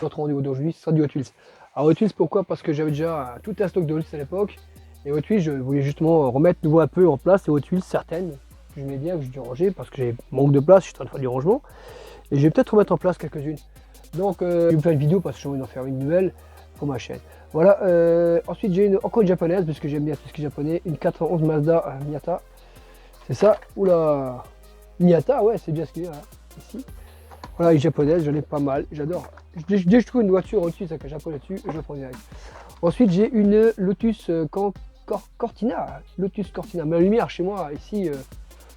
Notre rendez-vous d'aujourd'hui, ce sera du Hot Wheels. Alors Hot Wheels, pourquoi? Parce que j'avais déjà tout un stock de Hot Wheels à l'époque. Et Hot Wheels, je voulais justement remettre nouveau un peu en place les Hot Wheels, certaines que je mets bien, que j'ai dû ranger parce que j'ai manque de place, je suis en train de faire du rangement. Et je vais peut-être remettre en place quelques-unes. Donc je vais vous faire une vidéo parce que j'ai envie d'en faire une nouvelle pour ma chaîne. Voilà, ensuite j'ai encore une japonaise parce que j'aime bien tout ce qui est japonais, une 411 Mazda Miata. C'est ça, oula, Miata, ouais, c'est bien ce qu'il y a là, ici. Voilà, une japonaise, j'en ai pas mal, j'adore. Dès que je trouve une voiture au-dessus, avec un japonais dessus, je prends direct. Ensuite, j'ai une Lotus Cortina. Lotus Cortina. Mais la lumière chez moi, ici,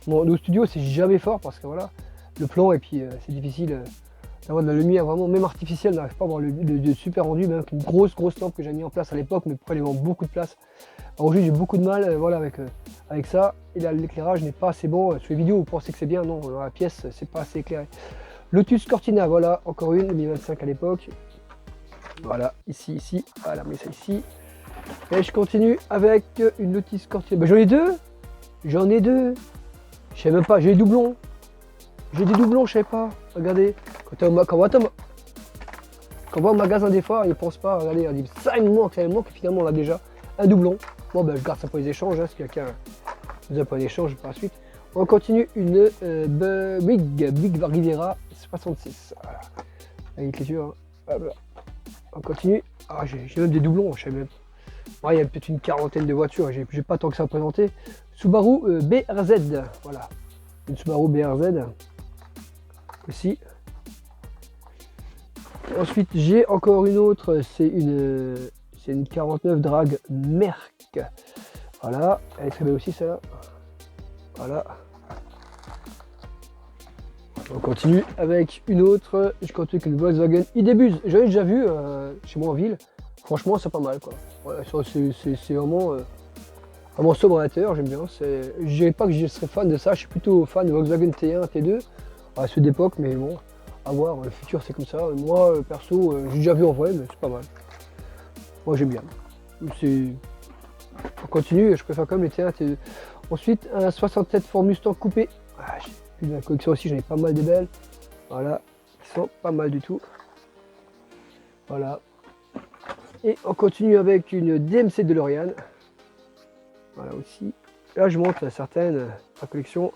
le studio, c'est jamais fort parce que voilà, le plan et puis c'est difficile d'avoir de la lumière vraiment, même artificielle, n'arrive pas à avoir le super rendu, même avec une grosse lampe que j'ai mis en place à l'époque, mais pour elle prend beaucoup de place. Alors aujourd'hui, j'ai beaucoup de mal voilà, avec ça. Et là, l'éclairage n'est pas assez bon. Sur les vidéos, vous pensez que c'est bien, non, dans la pièce, c'est pas assez éclairé. Lotus Cortina, voilà, encore une, 2025 à l'époque. Voilà, ici, voilà, mais ça ici. Et je continue avec une Lotus Cortina. Ben, j'en ai deux. Je sais même pas, j'ai des doublons. J'ai des doublons, je sais pas. Regardez, quand on va au magasin des fois, ils pensent pas, regardez, on dit ça il me manque, finalement on a déjà un doublon. Bon ben je garde ça pour les échanges, hein, si quelqu'un nous a pas d'échange par la suite. On continue une Big Riviera 66. Voilà. Avec les yeux. Hein. On continue. Ah, j'ai même des doublons, je sais même. Ouais, il y a peut-être une quarantaine de voitures, j'ai pas tant que ça à présenter. Subaru BRZ. Voilà. Une Subaru BRZ. Aussi. Ensuite, j'ai encore une autre, c'est une 49 Drag Merc. Voilà, elle est très belle aussi celle-là. Voilà. On continue avec une autre, je continue avec une Volkswagen ID.Buzz. J'avais déjà vu chez moi en ville, franchement c'est pas mal quoi. Voilà, c'est vraiment sobre à l'intérieur, j'aime bien. Je dirais pas que je serais fan de ça, je suis plutôt fan de Volkswagen T1, T2, à ceux d'époque, mais bon, à voir, le futur c'est comme ça. Moi perso, j'ai déjà vu en vrai, mais c'est pas mal. Moi j'aime bien. On continue, je préfère quand même les T1, T2. Ensuite, un 67 Ford Mustang coupé. Ah, de la collection aussi, j'en ai pas mal des belles. Voilà, qui sont pas mal du tout. Voilà. Et on continue avec une DMC DeLorean. Voilà aussi. Là, je montre certaines, la collection.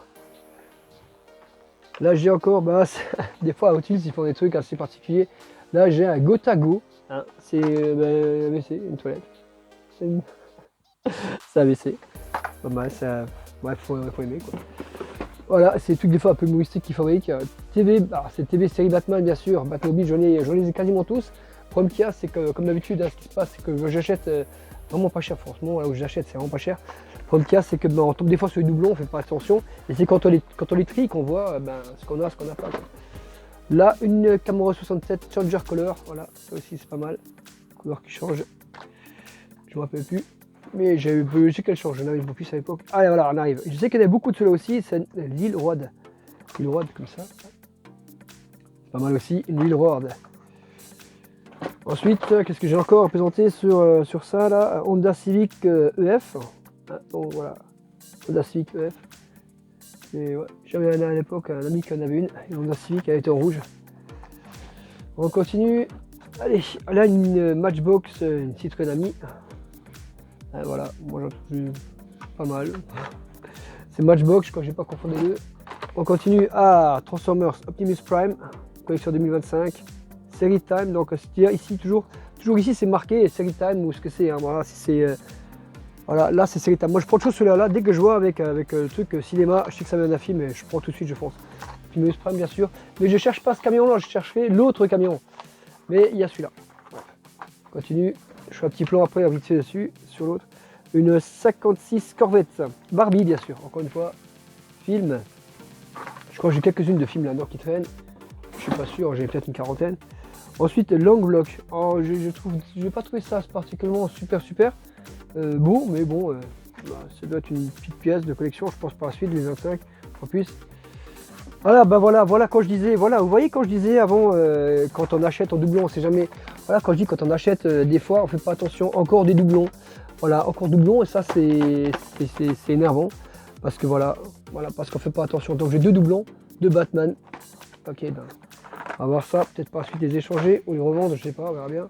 Là, j'ai encore, bah, des fois à Hot Wheels, ils font des trucs assez particuliers. Là, j'ai un Gotago. Hein, c'est AVC, une toilette. C'est AVC. Pas mal, ça. Bref, faut aimer quoi. Voilà, c'est des trucs des fois un peu humoristiques qu'ils fabriquent. TV, c'est TV série Batman bien sûr, Batmobile, j'en ai quasiment tous. Le problème qu'il y a, c'est que comme d'habitude, hein, ce qui se passe, c'est que j'achète vraiment pas cher, franchement, là où j'achète, c'est vraiment pas cher. Le problème qu'il y a, c'est que on tombe des fois sur les doublons, on fait pas attention, et c'est quand on les trie qu'on voit ce qu'on a, ce qu'on n'a pas. Quoi. Là, une Camaro 67 Changer Color, voilà, ça aussi c'est pas mal. Couleur qui change, je me rappelle plus. Mais je sais qu'elle change, j'en avais beaucoup plus à l'époque. Ah voilà, on arrive. Je sais qu'il y en a beaucoup de ceux-là aussi, c'est l'île Roide. L'île Roide comme ça. Pas mal aussi, une l'île Roide. Ensuite, qu'est-ce que j'ai encore présenté sur ça là? Honda Civic EF. Donc voilà, Honda Civic EF. Ouais, j'avais à l'époque un ami qui en avait une Honda Civic, elle était en rouge. On continue. Allez, là une Matchbox, une Citroën Ami. Voilà, moi j'en trouve pas mal. C'est Matchbox, je crois que j'ai pas confondu les deux. On continue à Transformers Optimus Prime, collection 2025, Série Time. Donc ici toujours ici c'est marqué Série Time ou ce que c'est. Hein, voilà, si c'est voilà, là c'est Série Time. Moi je prends toujours celui-là. Dès que je vois avec le truc cinéma, je sais que ça vient d'un film, mais je prends tout de suite, je pense. Optimus Prime bien sûr, mais je cherche pas ce camion-là, je chercherai l'autre camion. Mais il y a celui-là. Continue. Je fais un petit plan après, vite fait dessus, sur l'autre. Une 56 Corvette. Barbie, bien sûr, encore une fois. Film. Je crois que j'ai quelques-unes de films là-dedans qui traînent. Je suis pas sûr, j'ai peut-être une quarantaine. Ensuite, Long Block. Oh, je n'ai pas trouvé ça particulièrement super beau, mais bon, ça doit être une petite pièce de collection, je pense par la suite, les 25 en plus. Voilà, voilà quand je disais, voilà, vous voyez quand je disais avant, quand on achète en doublon, on sait jamais. Voilà, quand je dis quand on achète, des fois, on fait pas attention, encore des doublons. Voilà, encore doublons, et ça c'est énervant, parce que voilà, parce qu'on fait pas attention. Donc j'ai deux doublons de Batman. Ok, ben, On va voir ça, peut-être par la suite les échanger ou les revendre, je sais pas, on verra bien.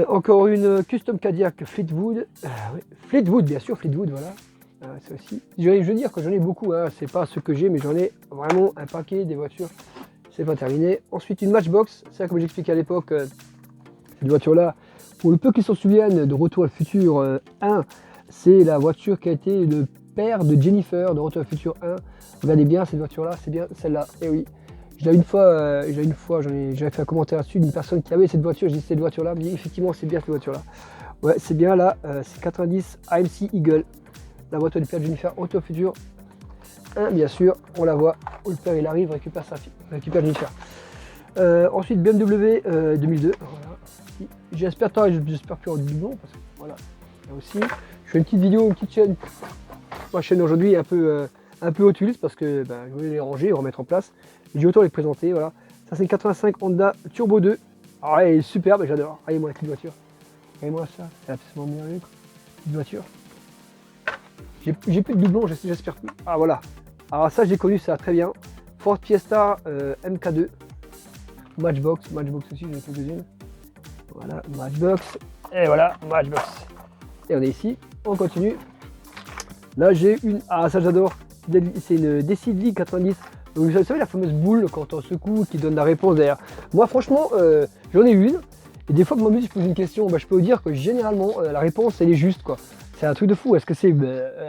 Encore une custom Cadillac Fleetwood. Oui, Fleetwood, bien sûr, Fleetwood, voilà. Ça aussi. Je veux dire que j'en ai beaucoup, hein. C'est pas ce que j'ai, mais j'en ai vraiment un paquet des voitures. C'est pas terminé. Ensuite, une Matchbox. C'est comme j'expliquais à l'époque, cette voiture-là, pour le peu qui s'en souviennent de Retour à le futur 1, c'est la voiture qui a été le père de Jennifer de Retour à le futur 1. Regardez bien cette voiture-là, c'est bien celle-là. Et oui. J'avais j'avais fait un commentaire là-dessus d'une personne qui avait cette voiture, j'ai dit cette voiture-là, elle me dit effectivement c'est bien cette voiture-là. Ouais, c'est bien là, c'est 90 AMC Eagle, la voiture du père de Jennifer, Retour au futur 1, bien sûr, on la voit, où le père il arrive, récupère sa fille, récupère Jennifer. Ensuite BMW 2002, voilà. J'espère plus en doublon, parce que voilà, là aussi. Je fais une petite vidéo, une petite chaîne, ma chaîne aujourd'hui un peu Hot Wheels, parce que je voulais les ranger, les remettre en place. J'ai autant les présenter, voilà. Ça c'est une 85 Honda Turbo 2. Ah, elle est superbe, j'adore. Regardez-moi la petite voiture. Regardez-moi ça, c'est absolument merveilleux. Petite voiture. J'ai plus de doublons, j'espère plus. Ah voilà. Alors ça j'ai connu ça très bien. Ford Fiesta MK2. Matchbox aussi, j'en ai quelques-unes. Voilà, Matchbox. Et voilà, Matchbox. Et on est ici, on continue. Là j'ai une. Ah ça j'adore. C'est une Decidely 90. Donc, vous savez la fameuse boule quand on secoue qui donne la réponse derrière. Moi franchement j'en ai une. Et des fois que moi je pose une question, je peux vous dire que généralement la réponse elle est juste quoi. C'est un truc de fou. Est-ce que c'est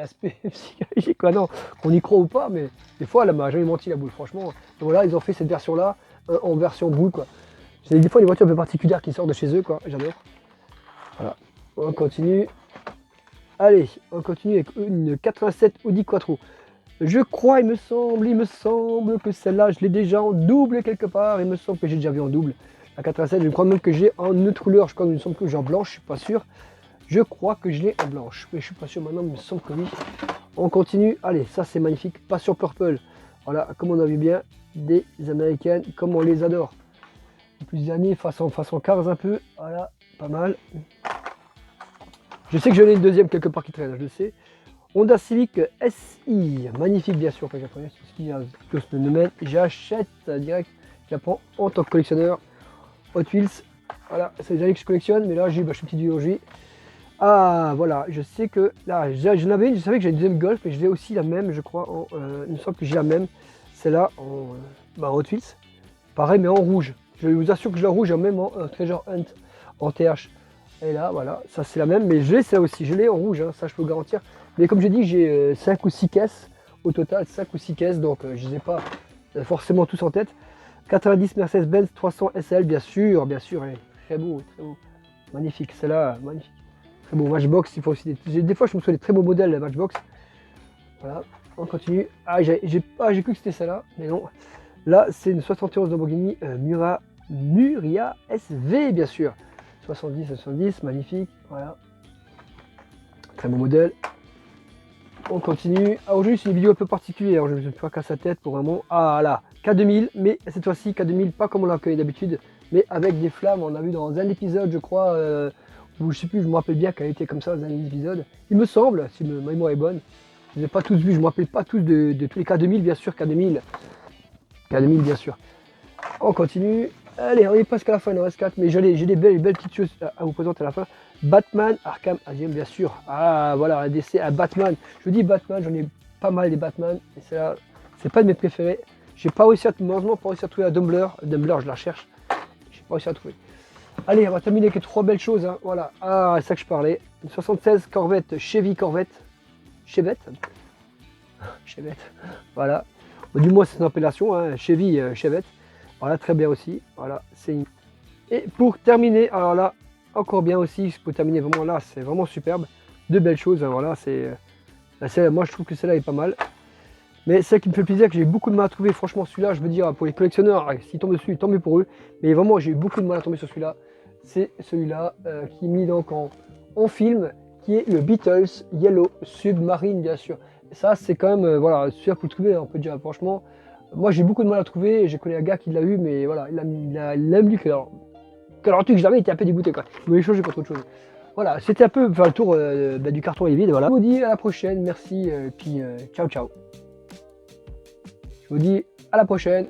aspect psychologique quoi? Non, qu'on y croit ou pas, mais des fois elle m'a jamais menti la boule franchement. Donc voilà, ils ont fait cette version là en version boule quoi. C'est des fois des voitures un peu particulières qui sortent de chez eux quoi, j'adore. Voilà, on continue. Allez, on continue avec une 87 Audi Quattro. Je crois, il me semble que celle-là, je l'ai déjà en double quelque part. Il me semble que j'ai déjà vu en double. La 87, je crois même que j'ai en neutre couleur. Je crois qu'il me semble que j'ai en blanche, je suis pas sûr. Je crois que je l'ai en blanche, mais je suis pas sûr maintenant, mais il me semble que oui. On continue. Allez, ça c'est magnifique. Passion Purple. Voilà, comme on a vu bien, des américaines, comme on les adore. Plus d'années, façon Cars un peu. Voilà, pas mal. Je sais que j'en ai une deuxième quelque part qui traîne, je le sais. Honda Civic SI, magnifique bien sûr, que j'apprenais ce qui j'achète direct, je la prends en tant que collectionneur. Hot Wheels, voilà, c'est les années que je collectionne, mais là je suis petit aujourd'hui. Ah voilà, je sais que là j'en avais une, je savais que j'ai une deuxième Golf, mais je l'ai aussi la même, je crois, il me semble que j'ai la même, celle-là en Hot Wheels, pareil mais en rouge. Je vous assure que je la rouge, même en Treasure Hunt, en TH. Et là, voilà, ça c'est la même, mais je l'ai ça aussi, je l'ai en rouge, hein, ça je peux vous garantir. Mais comme j'ai dit, j'ai 5 ou 6 caisses, au total 5 ou 6 caisses, donc je ne les ai pas forcément tous en tête. 90 Mercedes-Benz 300 SL, bien sûr, elle est très beau, magnifique, celle-là, magnifique. Très beau, Matchbox, il faut aussi des fois je me souviens des très beaux modèles, la Matchbox. Voilà, on continue. Ah, j'ai cru que c'était celle-là, mais non. Là, c'est une 71 Lamborghini Miura SV, bien sûr. 70, magnifique, voilà. Très beau modèle. On continue. Ah, aujourd'hui, c'est une vidéo un peu particulière. Je ne me suis pas cassé la tête pour vraiment. Ah là, K2000, mais cette fois-ci, K2000, pas comme on l'a connu d'habitude, mais avec des flammes. On a vu dans un épisode, je crois, où je sais plus, je me rappelle bien qu'elle était comme ça dans un épisode. Il me semble, si ma mémoire est bonne. Je ne les ai pas tous vus, je ne me rappelle pas tous de tous les K2000, bien sûr, K2000. K2000, bien sûr. On continue. Allez, on est presque à la fin, il en reste 4, mais j'ai des belles petites choses à vous présenter à la fin. Batman, Arkham Asylum, bien sûr. Ah, voilà, un décès à Batman. Je vous dis Batman, j'en ai pas mal des Batman, et c'est pas de mes préférés. J'ai pas réussi malheureusement pas réussi à trouver la Dumbler. Dumbler, je la cherche. J'ai pas réussi à trouver. Allez, on va terminer avec 3 belles choses, hein. Voilà. Ah, c'est ça que je parlais. Une 76 Corvette, Chevy Corvette. Chevette. Voilà. Du moins, c'est une appellation, hein. Chevy, Chevette. Voilà, très bien aussi. Voilà, c'est une... Et pour terminer, alors là, encore bien aussi, pour terminer vraiment là, c'est vraiment superbe. De belles choses, hein, voilà, moi je trouve que celle-là est pas mal. Mais celle qui me fait plaisir, que j'ai eu beaucoup de mal à trouver, franchement celui-là, je veux dire, pour les collectionneurs, s'ils tombent dessus, tant mieux pour eux. Mais vraiment, j'ai eu beaucoup de mal à tomber sur celui-là. C'est celui-là qui est mis donc en film, qui est le Beatles Yellow Submarine, bien sûr. Et ça, c'est quand même, voilà, celui-là pour le trouver, on peut dire, franchement. Moi j'ai beaucoup de mal à trouver, j'ai connu un gars qui l'a eu, mais voilà, il a mis que alors truc, jamais il était un peu dégoûté quoi. Il voulait changer contre autre chose. Voilà, c'était un peu le tour du carton est vide, voilà. Je vous dis à la prochaine, merci, puis ciao ciao. Je vous dis à la prochaine.